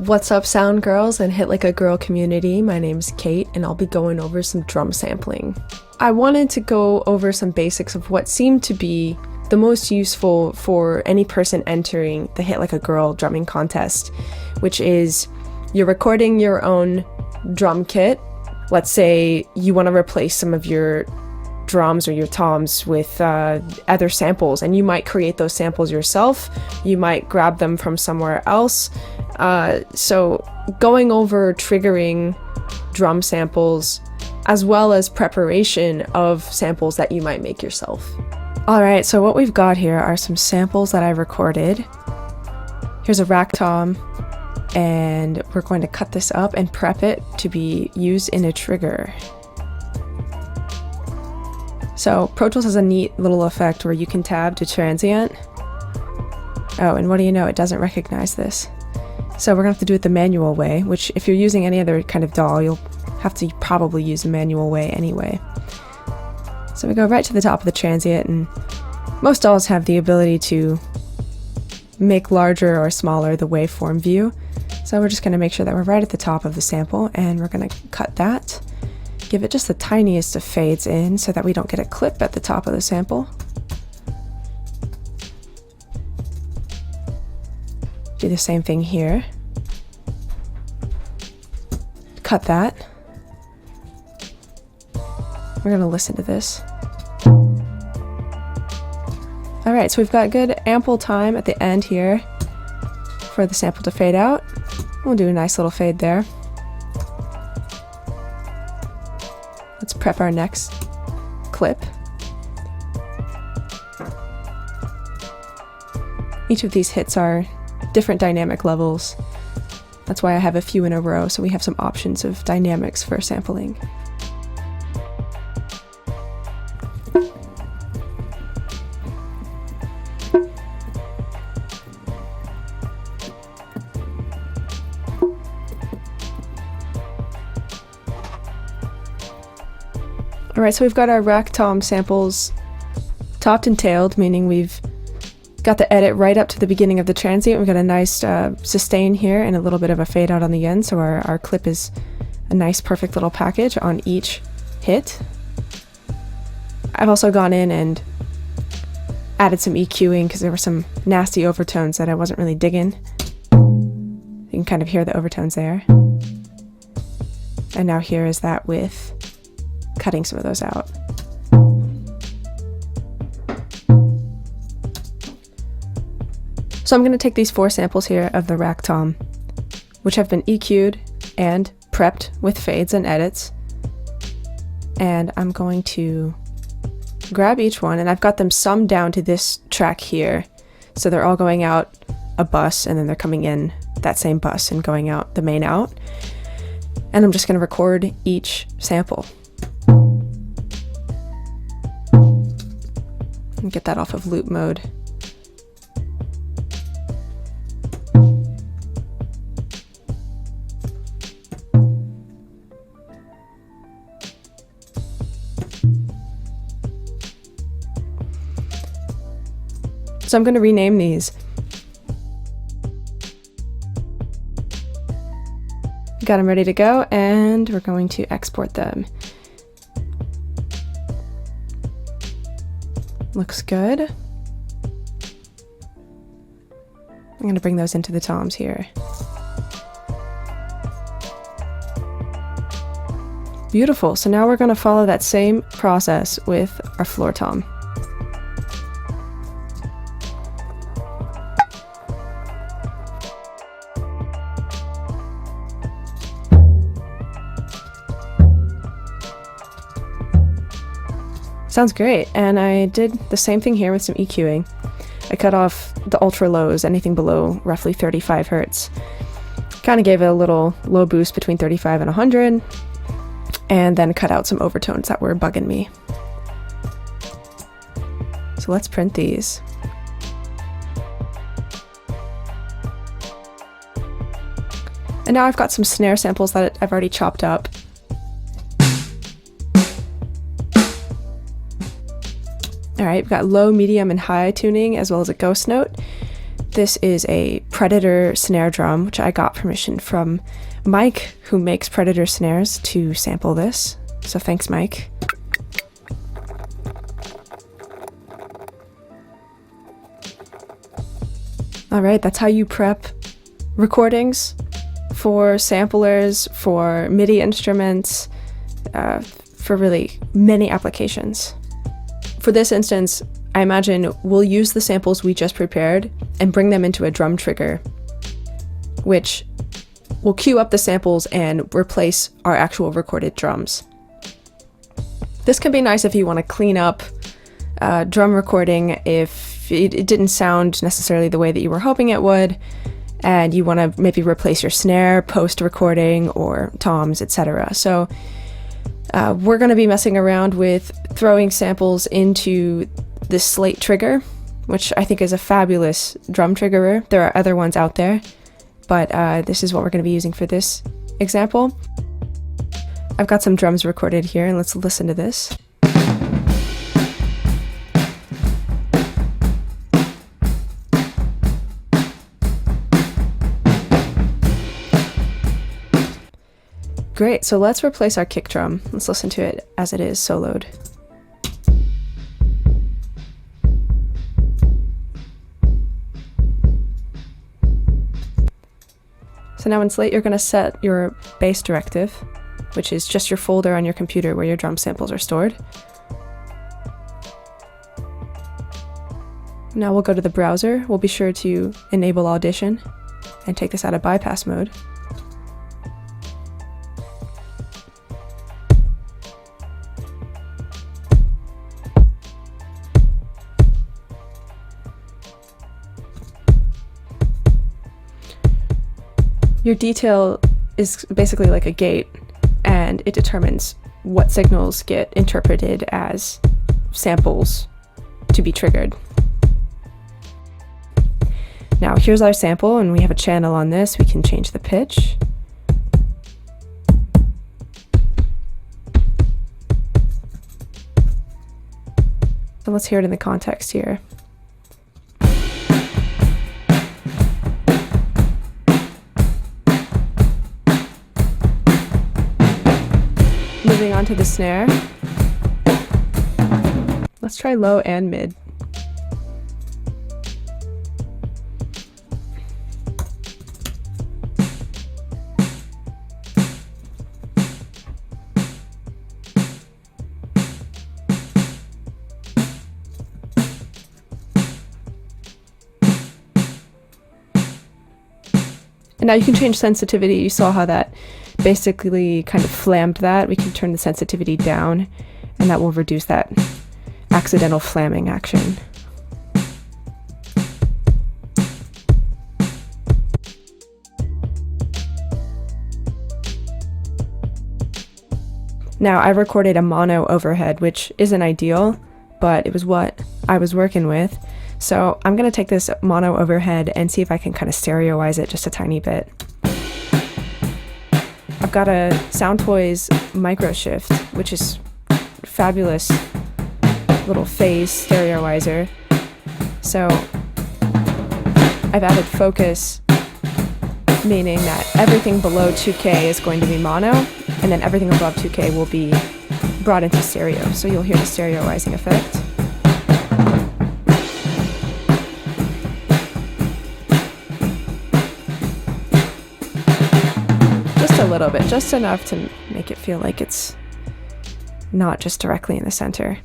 What's up, sound girls and Hit Like a Girl community? My name's Kate, and I'll be going over some drum sampling. I wanted to go over some basics of what seemed to be the most useful for any person entering the Hit Like a Girl drumming contest, which is you're recording your own drum kit. Let's say you want to replace some of your drums or your toms with other samples, and you might create those samples yourself. You might grab them from somewhere else. So going over triggering drum samples as well as preparation of samples that you might make yourself. Alright, so what we've got here are some samples that I recorded. Here's a rack tom, and we're going to cut this up and prep it to be used in a trigger. So Pro Tools has a neat little effect where you can tab to transient. Oh, and what do you know, it doesn't recognize this. So we're gonna have to do it the manual way, which if you're using any other kind of DAW, you'll have to probably use the manual way anyway. So we go right to the top of the transient, and most DAWs have the ability to make larger or smaller the waveform view. So we're just gonna make sure that we're right at the top of the sample, and we're gonna cut that. Give it just the tiniest of fades in so that we don't get a clip at the top of the sample. Do the same thing here. Cut that. We're gonna listen to this. Alright, so we've got good ample time at the end here for the sample to fade out. We'll do a nice little fade there. Let's prep our next clip. Each of these hits are different dynamic levels. That's why I have a few in a row, so we have some options of dynamics for sampling. Alright, so we've got our rack tom samples topped and tailed, meaning we've got the edit right up to the beginning of the transient. We've got a nice sustain here and a little bit of a fade out on the end, so our clip is a nice perfect little package on each hit. I've also gone in and added some EQing because there were some nasty overtones that I wasn't really digging. You can kind of hear the overtones there. And now here is that with cutting some of those out. So I'm going to take these 4 samples here of the rack tom, which have been EQ'd and prepped with fades and edits, and I'm going to grab each one, and I've got them summed down to this track here, so they're all going out a bus, and then they're coming in that same bus and going out the main out, and I'm just going to record each sample and get that off of loop mode. So I'm going to rename these. Got them ready to go, and we're going to export them. Looks good. I'm going to bring those into the toms here. Beautiful. So now we're going to follow that same process with our floor tom. Sounds great, and I did the same thing here with some EQing. I cut off the ultra lows, anything below roughly 35 hertz. Kind of gave it a little low boost between 35 and 100, and then cut out some overtones that were bugging me. So let's print these. And now I've got some snare samples that I've already chopped up. Alright, we've got low, medium, and high tuning, as well as a ghost note. This is a Predator snare drum, which I got permission from Mike, who makes Predator snares, to sample this. So thanks, Mike. All right, that's how you prep recordings for samplers, for MIDI instruments, for really many applications. For this instance, I imagine we'll use the samples we just prepared and bring them into a drum trigger, which will queue up the samples and replace our actual recorded drums. This can be nice if you want to clean up drum recording if it didn't sound necessarily the way that you were hoping it would, and you want to maybe replace your snare post-recording or toms, etc. So we're going to be messing around with throwing samples into this slate trigger, which I think is a fabulous drum triggerer. There are other ones out there, but this is what we're going to be using for this example. I've got some drums recorded here, and let's listen to this. Great, so let's replace our kick drum. Let's listen to it as it is soloed. So now in Slate, you're going to set your bass directive, which is just your folder on your computer where your drum samples are stored. Now we'll go to the browser. We'll be sure to enable Audition and take this out of bypass mode. Your detail is basically like a gate, and it determines what signals get interpreted as samples to be triggered. Now here's our sample, and we have a channel on this. We can change the pitch. So let's hear it in the context here. Moving on to the snare. Let's try low and mid. And now you can change sensitivity. You saw how that basically kind of flammed that. We can turn the sensitivity down, and that will reduce that accidental flamming action. Now, I recorded a mono overhead, which isn't ideal, but it was what I was working with. So I'm going to take this mono overhead and see if I can kind of stereoize it just a tiny bit. I've got a Soundtoys micro shift, which is fabulous little phase stereoizer. So I've added focus, meaning that everything below 2K is going to be mono, and then everything above 2K will be brought into stereo. So you'll hear the stereoizing effect. Just a little bit, just enough to make it feel like it's not just directly in the center.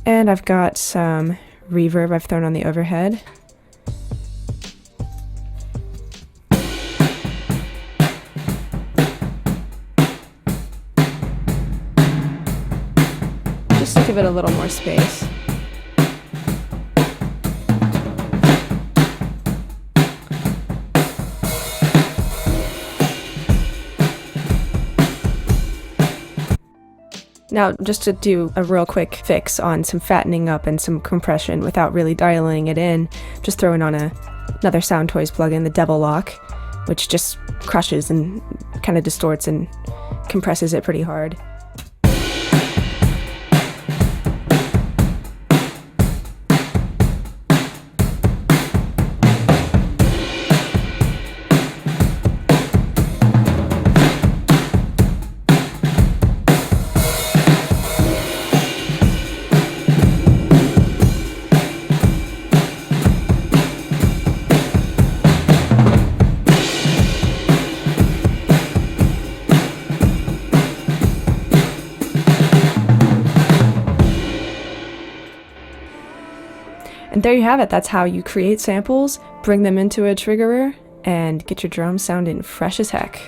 And I've got some reverb I've thrown on the overhead. Just to give it a little more space. Now, just to do a real quick fix on some fattening up and some compression without really dialing it in, just throwing on another Soundtoys plugin, the Devil Lock, which just crushes and kind of distorts and compresses it pretty hard. there you have it. That's how you create samples, bring them into a triggerer, and get your drums sounding fresh as heck.